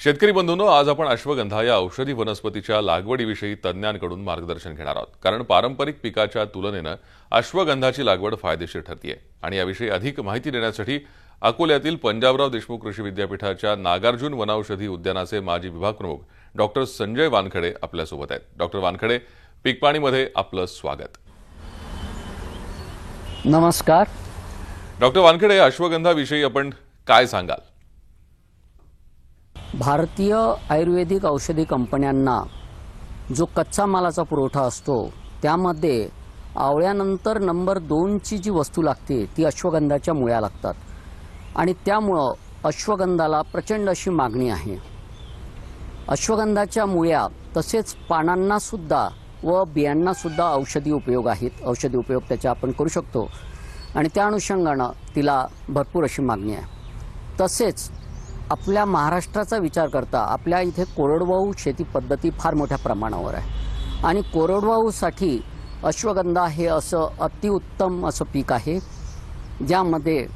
शेतकरी बंधूंनो, आज आपण अश्वगंधा या औषधी वनस्पतीच्या लागवडीविषयी तज्ञांकडून मार्गदर्शन घेणार आहोत। कारण पारंपरिक पिकाच्या तुलनेने अश्वगंधाची लागवड फायदेशीर ठरते आणि याविषयी अधिक माहिती देण्यासाठी अकोल्यातील पंजाबराव देशमुख कृषी विद्यापीठाच्या नागार्जुन वनौषधी उद्यानाचे माजी विभाग प्रमुख डॉक्टर संजय वानखडे आपल्यासोबत आहेत। डॉक्टर वानखडे, पीकपाणीमध्ये आपलं स्वागत। नमस्कार डॉक्टर वानखडे, अश्वगंधाविषयी आपण काय सांगाल? भारतीय आयुर्वेदिक औषधी कंपन्यांना जो कच्चा मालाचा पुरवठा असतो त्यामध्ये आवळ्यानंतर नंबर 2 ची जी वस्तू लागते ती अश्वगंधाच्या मुळ्या लागतात आणि त्यामुळे अश्वगंधाला प्रचंड अशी मागणी आहे। अश्वगंधाच्या मुळ्या तसेच पानांना सुद्धा व बियांना सुद्धा औषधी उपयोग आहेत। औषधी उपयोग त्याचा आपण करू शकतो आणि त्या अनुषंगाने तिला भरपूर अशी मागणी आहे। तसेच आपल्या महाराष्ट्राचा विचार करता आपल्या इथे कोरडवाहू शेती पद्धती फार मोठ्या प्रमाणावर आहे आणि कोरडवाहूसाठी अश्वगंधा हे असं अतिउत्तम असं पीक आहे, ज्यामध्ये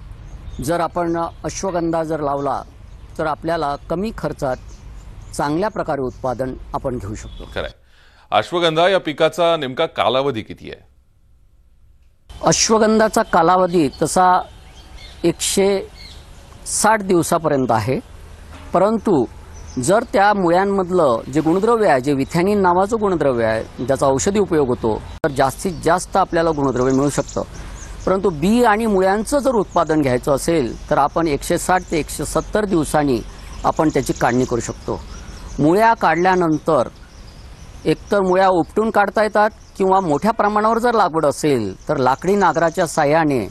जर आपण अश्वगंधा जर लावला तर आपल्याला कमी खर्चात चांगल्या प्रकारे उत्पादन आपण घेऊ शकतो। खरं आहे। अश्वगंधा या पिकाचा नेमका कालावधी किती आहे? अश्वगंधाचा कालावधी तसा 160 दिवसापर्यंत आहे, परंतु जर त्या मुळ्यांमधलं जे गुणद्रव्य आहे, जे विथॅनिन नावाचं गुणद्रव्य आहे, ज्याचा औषधी उपयोग होतो, तर जास्तीत जास्त आपल्याला गुणद्रव्य मिळू शकतं। परंतु बी आणि मुळ्यांचं जर उत्पादन घ्यायचं असेल तर आपण 160 ते 170 दिवसांनी आपण त्याची काढणी करू शकतो। मुळ्या काढल्यानंतर एकतर मुळ्या उपटून काढता येतात किंवा मोठ्या प्रमाणावर जर लागवड असेल तर लाकडी नांगराच्या साहाय्याने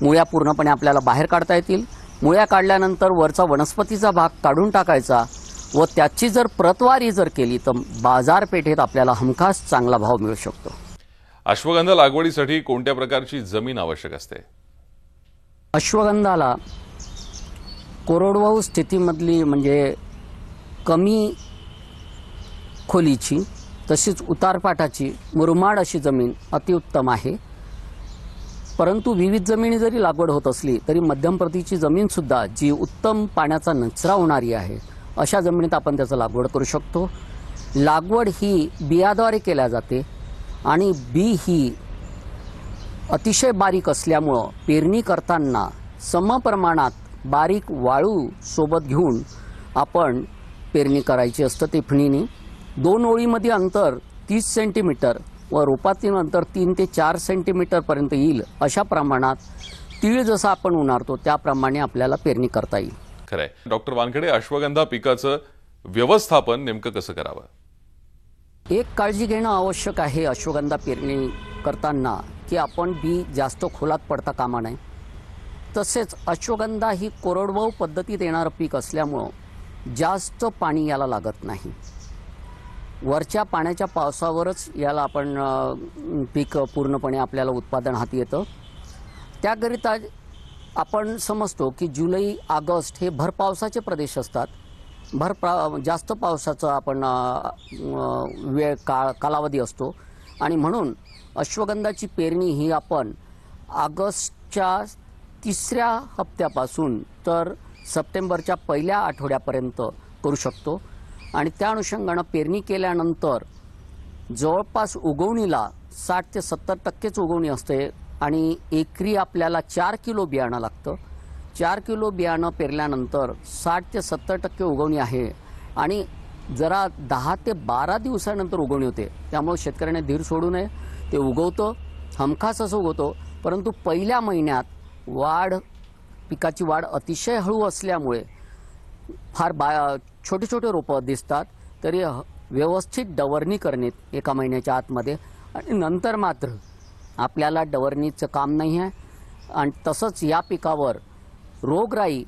मुळ्या पूर्णपणे आपल्याला बाहेर काढता येतील। मुळ्या काढल्यानंतर वरचा वनस्पतीचा भाग काढून टाकायचा व त्याची जर प्रतवारी जर केली तर बाजारपेठेत आपल्याला हमखास चांगला भाव मिळू शकतो। अश्वगंधा लागवडीसाठी कोणत्या प्रकारची जमीन आवश्यक असते? अश्वगंधाला कोरडवाहू स्थितीमधली म्हणजे कमी खोलीची तसेच उतारपाटाची मुरमाड अशी जमीन अतिउत्तम आहे। परंतु विविध जमिनी जरी लागवड होत असली तरी मध्यम प्रतीची जमीन सुद्धा जी उत्तम पाण्याचा निचरा होणारी आहे अशा जमिनीत आपण त्याचं लागवड करू शकतो। लागवड ही बियाद्वारे केल्या जाते आणि बी ही अतिशय बारीक असल्यामुळे पेरणी करताना समप्रमाणात बारीक वाळू सोबत घेऊन आपण पेरणी करायची असते। टिफणीने 2 ओळीमध्ये अंतर 30 सेंटीमीटर व रोपातील अंतर 3 ते 4 सेंटीमीटर पर्यंत येईल अशा प्रमाणात तीळ जसा आपण उन्हाळतो त्याप्रमाणे आपल्याला पेरणी करता येईल। खरंय। डॉक्टर वानखडे, अश्वगंधा पिकाचं व्यवस्थापन नेमकं कसं करावं? एक काळजी घेणं आवश्यक आहे अश्वगंधा पेरणी करताना की आपण बी जास्त खोलात पडता कामा नये। तसेच अश्वगंधा ही कोरडवाहू पद्धतीत येणारं पीक असल्यामुळे जास्त पाणी याला लागत नाही। वरच्या पाण्याच्या पावसावरच याला आपण पीक पूर्णपणे आपल्याला उत्पादन हाती येतं। त्याकरिता आपण समजतो की जुलै ऑगस्ट हे भर पावसाचे प्रदेश असतात। जास्त पावसाचा आपण वेळ कालावधी असतो आणि म्हणून अश्वगंधाची पेरणी ही आपण ऑगस्टच्या 3ऱ्या हप्त्यापासून तर सप्टेंबरच्या पहिल्या आठवड्यापर्यंत करू शकतो आणि त्या अनुषंगाने पेरणी केल्यानंतर जवळपास उगवणीला 60 ते 70% उगवणी असते आणि एकरी आपल्याला 4 किलो बियाणं लागतं। 4 किलो बियाणं पेरल्यानंतर 60 ते 70% उगवणी आहे आणि जरा 10 ते 12 दिवसानंतर उगवणी होते। त्यामुळे शेतकऱ्याने धीर सोडू नये। ते उगवतं, हमखास असं उगवतं, परंतु पहिल्या महिन्यात पिकाची वाढ अतिशय हळू असल्यामुळे फार छोटे छोटे रोपं दिसतात। तरी व्यवस्थित डवरणी करणे एका महिन्याच्या आतमध्ये आणि नंतर मात्र आपल्याला डवरणीचं काम नाही आहे आणि तसंच या पिकावर रोगराई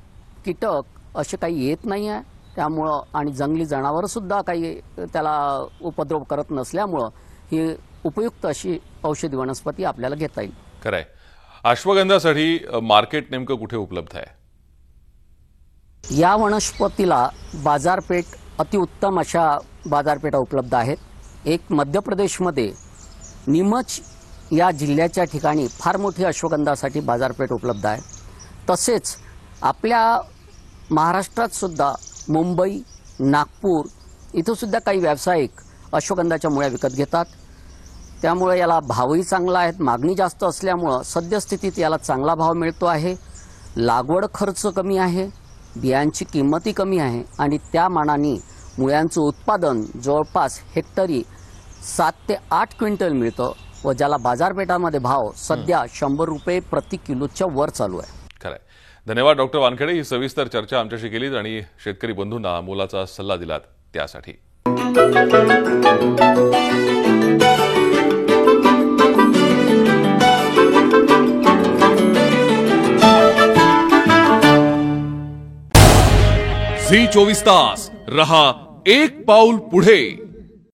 कीटक असे काही येत नाही आहे। त्यामुळं आणि जंगली जनावर सुद्धा काही त्याला उपद्रव करत नसल्यामुळं ही उपयुक्त अशी औषधी वनस्पती आपल्याला घेता येईल। खरंय। अश्वगंधासाठी मार्केट नेमकं कुठे उपलब्ध आहे? या वनस्पतीला बाजारपेठ अतिउत्तम अशा बाजारपेठा उपलब्ध आहेत। एक मध्य प्रदेशमध्ये नीमच या जिल्ह्याच्या ठिकाणी फार मोठी अश्वगंधासाठी बाजारपेठ उपलब्ध आहे। तसेच आपल्या महाराष्ट्रात सुद्धा मुंबई, नागपूर इथं सुद्धा काही व्यावसायिक अश्वगंधाच्या मुळ्या विकत घेतात. त्यामुळे याला भावही चांगला आहे. मागणी जास्त असल्यामुळं सद्यस्थितीत याला चांगला भाव मिळतो आहे. लागवड खर्च कमी आहे, बियांची किंमतही कमी आहे आणि त्या मानाने मुळ्यांचं उत्पादन जवळपास हेक्टरी 7 ते 8 क्विंटल मिळतं व ज्याला बाजारपेठामध्ये भाव सध्या 100 रुपये प्रति किलोच्या वर चालू आहे. खरंय. धन्यवाद डॉक्टर वानखेडे. ही सविस्तर चर्चा आमच्याशी केलीत आणि शेतकरी बंधूंना मोलाचा सल्ला दिलात त्यासाठी. झी 24 तास रहा एक पाऊल पुढे.